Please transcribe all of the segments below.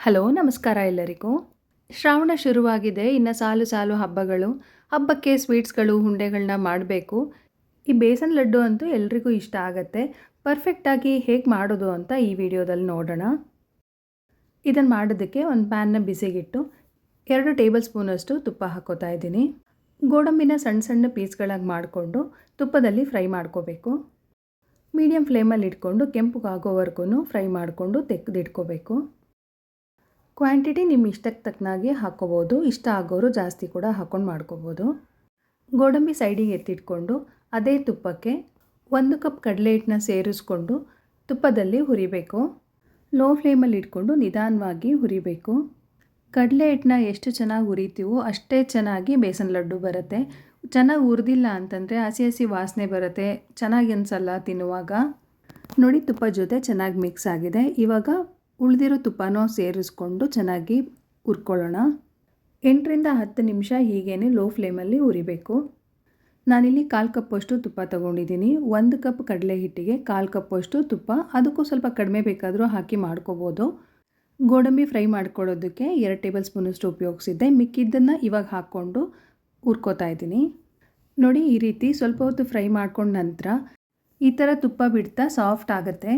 Hello ನಮಸ್ಕಾರ ಎಲ್ಲರಿಗೂ. ಶ್ರಾವಣ ಶುರುವಾಗಿದೆ. ಇನ್ನು ಸಾಲು ಸಾಲು ಹಬ್ಬಗಳು. ಹಬ್ಬಕ್ಕೆ ಸ್ವೀಟ್ಸ್ಗಳು ಉಂಡೆಗಳನ್ನ ಮಾಡಬೇಕು. ಈ ಬೇಸನ್ ಲಡ್ಡು ಅಂತೂ ಎಲ್ರಿಗೂ ಇಷ್ಟ ಆಗುತ್ತೆ. ಪರ್ಫೆಕ್ಟಾಗಿ ಹೇಗೆ ಮಾಡೋದು ಅಂತ ಈ ವಿಡಿಯೋದಲ್ಲಿ ನೋಡೋಣ. ಇದನ್ನು ಮಾಡೋದಕ್ಕೆ ಒಂದು ಪ್ಯಾನ್ನ ಬಿಸಿಗಿಟ್ಟು 2 ಟೇಬಲ್ ಸ್ಪೂನಷ್ಟು ತುಪ್ಪ ಹಾಕೋತಾ ಇದ್ದೀನಿ. ಗೋಡಂಬಿನ ಸಣ್ಣ ಸಣ್ಣ ಪೀಸ್ಗಳಾಗಿ ಮಾಡಿಕೊಂಡು ತುಪ್ಪದಲ್ಲಿ ಫ್ರೈ ಮಾಡ್ಕೋಬೇಕು. ಮೀಡಿಯಮ್ ಫ್ಲೇಮಲ್ಲಿ ಇಟ್ಕೊಂಡು ಕೆಂಪುಗಾಗೋವರೆಗೂ ಫ್ರೈ ಮಾಡಿಕೊಂಡು ತೆಗೆದಿಟ್ಕೋಬೇಕು. ಕ್ವಾಂಟಿಟಿ ನಿಮ್ಮ ಇಷ್ಟಕ್ಕೆ ತಕ್ಕನಾಗಿ ಹಾಕ್ಕೋಬೋದು. ಇಷ್ಟ ಆಗೋರು ಜಾಸ್ತಿ ಕೂಡ ಹಾಕ್ಕೊಂಡು ಮಾಡ್ಕೋಬೋದು. ಗೋಡಂಬಿ ಸೈಡಿಗೆ ಎತ್ತಿಟ್ಕೊಂಡು ಅದೇ ತುಪ್ಪಕ್ಕೆ 1 ಕಪ್ ಕಡಲೆ ಹಿಟ್ಟನ್ನ ಸೇರಿಸ್ಕೊಂಡು ತುಪ್ಪದಲ್ಲಿ ಹುರಿಬೇಕು. ಲೋ ಫ್ಲೇಮಲ್ಲಿ ಇಟ್ಕೊಂಡು ನಿಧಾನವಾಗಿ ಹುರಿಬೇಕು. ಕಡಲೆ ಹಿಟ್ಟನ್ನ ಎಷ್ಟು ಚೆನ್ನಾಗಿ ಹುರಿತೀವೋ ಅಷ್ಟೇ ಚೆನ್ನಾಗಿ ಬೇಸನ್ ಲಡ್ಡು ಬರುತ್ತೆ. ಚೆನ್ನಾಗಿ ಹುರಿದಿಲ್ಲ ಅಂತಂದರೆ ಹಸಿ ಹಸಿ ವಾಸನೆ ಬರುತ್ತೆ, ಚೆನ್ನಾಗಿ ಅನಿಸಲ್ಲ ತಿನ್ನುವಾಗ. ನೋಡಿ, ತುಪ್ಪ ಜೊತೆ ಚೆನ್ನಾಗಿ ಮಿಕ್ಸ್ ಆಗಿದೆ. ಇವಾಗ ಉಳಿದಿರೋ ತುಪ್ಪನೂ ಸೇರಿಸ್ಕೊಂಡು ಚೆನ್ನಾಗಿ ಹುರ್ಕೊಳ್ಳೋಣ. 8ರಿಂದ 10 ನಿಮಿಷ ಹೀಗೇ ಲೋ ಫ್ಲೇಮಲ್ಲಿ ಹುರಿಬೇಕು. ನಾನಿಲ್ಲಿ 1/4 ಕಪ್ಪಷ್ಟು ತುಪ್ಪ ತೊಗೊಂಡಿದ್ದೀನಿ. 1 ಕಪ್ ಕಡಲೆ ಹಿಟ್ಟಿಗೆ 1/4 ಕಪ್ಪಷ್ಟು ತುಪ್ಪ, ಅದಕ್ಕೂ ಸ್ವಲ್ಪ ಕಡಿಮೆ ಬೇಕಾದರೂ ಹಾಕಿ ಮಾಡ್ಕೋಬೋದು. ಗೋಡಂಬಿ ಫ್ರೈ ಮಾಡ್ಕೊಳ್ಳೋದಕ್ಕೆ 2 ಟೇಬಲ್ ಸ್ಪೂನಷ್ಟು ಉಪಯೋಗಿಸಿದ್ದೆ. ಮಿಕ್ಕಿದ್ದನ್ನು ಇವಾಗ ಹಾಕ್ಕೊಂಡು ಹುರ್ಕೋತಾ ಇದ್ದೀನಿ. ನೋಡಿ, ಈ ರೀತಿ ಸ್ವಲ್ಪ ಹೊತ್ತು ಫ್ರೈ ಮಾಡ್ಕೊಂಡ ನಂತರ ಈ ಥರ ತುಪ್ಪ ಬಿಡ್ತಾ ಸಾಫ್ಟ್ ಆಗುತ್ತೆ.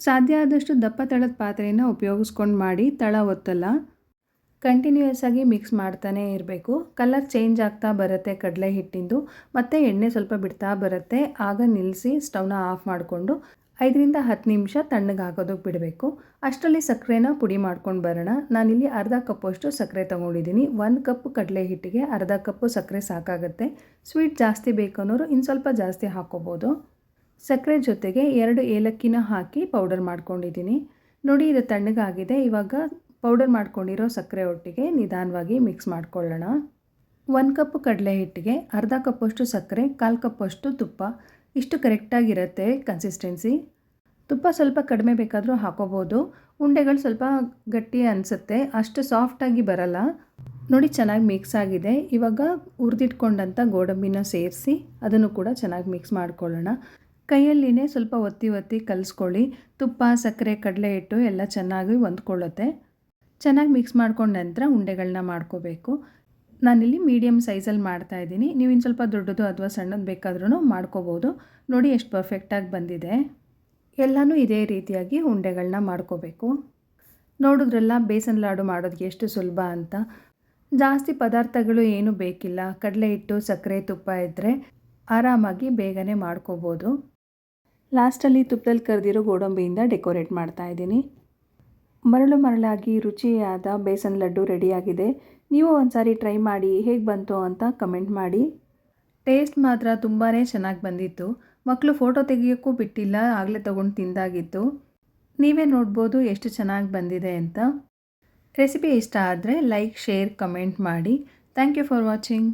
ಸಾಧ್ಯ ಆದಷ್ಟು ದಪ್ಪ ತಳದ ಪಾತ್ರೆನ ಉಪಯೋಗಿಸ್ಕೊಂಡು ಮಾಡಿ, ತಳ ಒತ್ತಲ್ಲ. ಕಂಟಿನ್ಯೂಯಸ್ ಆಗಿ ಮಿಕ್ಸ್ ಮಾಡ್ತಾನೇ ಇರಬೇಕು. ಕಲರ್ ಚೇಂಜ್ ಆಗ್ತಾ ಬರುತ್ತೆ ಕಡಲೆ ಹಿಟ್ಟಿಂದು, ಮತ್ತು ಎಣ್ಣೆ ಸ್ವಲ್ಪ ಬಿಡ್ತಾ ಬರುತ್ತೆ. ಆಗ ನಿಲ್ಲಿಸಿ ಸ್ಟವ್ನ ಆಫ್ ಮಾಡಿಕೊಂಡು 5ರಿಂದ 10 ನಿಮಿಷ ತಣ್ಣಗಾಗೋದಕ್ಕೆ ಬಿಡಬೇಕು. ಅಷ್ಟರಲ್ಲಿ ಸಕ್ಕರೆನ ಪುಡಿ ಮಾಡ್ಕೊಂಡು ಬರೋಣ. ನಾನಿಲ್ಲಿ ಅರ್ಧ ಕಪ್ಪಷ್ಟು ಸಕ್ಕರೆ ತೊಗೊಂಡಿದ್ದೀನಿ. 1 ಕಪ್ ಕಡಲೆ ಹಿಟ್ಟಿಗೆ ಅರ್ಧ ಕಪ್ಪು ಸಕ್ಕರೆ ಸಾಕಾಗುತ್ತೆ. ಸ್ವೀಟ್ ಜಾಸ್ತಿ ಬೇಕನ್ನೋರು ಇನ್ನು ಸ್ವಲ್ಪ ಜಾಸ್ತಿ ಹಾಕ್ಕೋಬೋದು. ಸಕ್ಕರೆ ಜೊತೆಗೆ 2 ಏಲಕ್ಕಿನ ಹಾಕಿ ಪೌಡರ್ ಮಾಡ್ಕೊಂಡಿದ್ದೀನಿ. ನೋಡಿ, ಇದು ತಣ್ಣಗಾಗಿದೆ. ಇವಾಗ ಪೌಡರ್ ಮಾಡ್ಕೊಂಡಿರೋ ಸಕ್ಕರೆ ಒಟ್ಟಿಗೆ ನಿಧಾನವಾಗಿ ಮಿಕ್ಸ್ ಮಾಡ್ಕೊಳ್ಳೋಣ. 1 ಕಪ್ ಕಡಲೆ ಹಿಟ್ಟಿಗೆ ಅರ್ಧ ಕಪ್ಪಷ್ಟು ಸಕ್ಕರೆ, 1/4 ಕಪ್ಪಷ್ಟು ತುಪ್ಪ, ಇಷ್ಟು ಕರೆಕ್ಟಾಗಿರುತ್ತೆ ಕನ್ಸಿಸ್ಟೆನ್ಸಿ. ತುಪ್ಪ ಸ್ವಲ್ಪ ಕಡಿಮೆ ಬೇಕಾದರೂ ಹಾಕೋಬೋದು. ಉಂಡೆಗಳು ಸ್ವಲ್ಪ ಗಟ್ಟಿ ಅನಿಸುತ್ತೆ, ಅಷ್ಟು ಸಾಫ್ಟಾಗಿ ಬರಲ್ಲ. ನೋಡಿ, ಚೆನ್ನಾಗಿ ಮಿಕ್ಸ್ ಆಗಿದೆ. ಇವಾಗ ಹುರಿದಿಟ್ಕೊಂಡಂಥ ಗೋಡಂಬಿನ ಸೇರಿಸಿ ಅದನ್ನು ಕೂಡ ಚೆನ್ನಾಗಿ ಮಿಕ್ಸ್ ಮಾಡ್ಕೊಳ್ಳೋಣ. ಕೈಯಲ್ಲಿನೇ ಸ್ವಲ್ಪ ಒತ್ತಿ ಕಲಿಸ್ಕೊಳ್ಳಿ. ತುಪ್ಪ, ಸಕ್ಕರೆ, ಕಡಲೆ ಹಿಟ್ಟು ಎಲ್ಲ ಚೆನ್ನಾಗಿ ಹೊಂದ್ಕೊಳ್ಳುತ್ತೆ. ಚೆನ್ನಾಗಿ ಮಿಕ್ಸ್ ಮಾಡ್ಕೊಂಡ ನಂತರ ಉಂಡೆಗಳನ್ನ ಮಾಡ್ಕೋಬೇಕು. ನಾನಿಲ್ಲಿ ಮೀಡಿಯಮ್ ಸೈಜಲ್ಲಿ ಮಾಡ್ತಾಯಿದ್ದೀನಿ. ನೀವು ಇನ್ನು ಸ್ವಲ್ಪ ದೊಡ್ಡದು ಅಥವಾ ಸಣ್ಣದು ಬೇಕಾದ್ರೂ ಮಾಡ್ಕೋಬೋದು. ನೋಡಿ, ಎಷ್ಟು ಪರ್ಫೆಕ್ಟಾಗಿ ಬಂದಿದೆ. ಎಲ್ಲನೂ ಇದೇ ರೀತಿಯಾಗಿ ಉಂಡೆಗಳನ್ನ ಮಾಡ್ಕೋಬೇಕು. ನೋಡಿದ್ರಲ್ಲ, ಬೇಸನ್ ಲಾಡು ಮಾಡೋದಕ್ಕೆ ಎಷ್ಟು ಸುಲಭ ಅಂತ. ಜಾಸ್ತಿ ಪದಾರ್ಥಗಳು ಏನೂ ಬೇಕಿಲ್ಲ. ಕಡಲೆ ಹಿಟ್ಟು, ಸಕ್ಕರೆ, ತುಪ್ಪ ಇದ್ದರೆ ಆರಾಮಾಗಿ ಬೇಗನೆ ಮಾಡ್ಕೋಬೋದು. ಲಾಸ್ಟಲ್ಲಿ ತುಪ್ಪದಲ್ಲಿ ಕರೆದಿರೋ ಗೋಡಂಬಿಯಿಂದ ಡೆಕೋರೇಟ್ ಮಾಡ್ತಾಯಿದ್ದೀನಿ. ಮರಳಾಗಿ ರುಚಿಯಾದ ಬೇಸನ್ ಲಡ್ಡು ರೆಡಿಯಾಗಿದೆ. ನೀವು ಒಂದು ಸಾರಿ ಟ್ರೈ ಮಾಡಿ ಹೇಗೆ ಬಂತು ಅಂತ ಕಮೆಂಟ್ ಮಾಡಿ. ಟೇಸ್ಟ್ ಮಾತ್ರ ತುಂಬಾ ಚೆನ್ನಾಗಿ ಬಂದಿತ್ತು. ಮಕ್ಕಳು ಫೋಟೋ ತೆಗಿಯೋಕ್ಕೂ ಬಿಟ್ಟಿಲ್ಲ, ಆಗಲೇ ತೊಗೊಂಡು ತಿಂದಾಗಿತ್ತು. ನೀವೇ ನೋಡ್ಬೋದು ಎಷ್ಟು ಚೆನ್ನಾಗಿ ಬಂದಿದೆ ಅಂತ. ರೆಸಿಪಿ ಇಷ್ಟ ಆದರೆ ಲೈಕ್, ಶೇರ್, ಕಮೆಂಟ್ ಮಾಡಿ. Thank you for watching.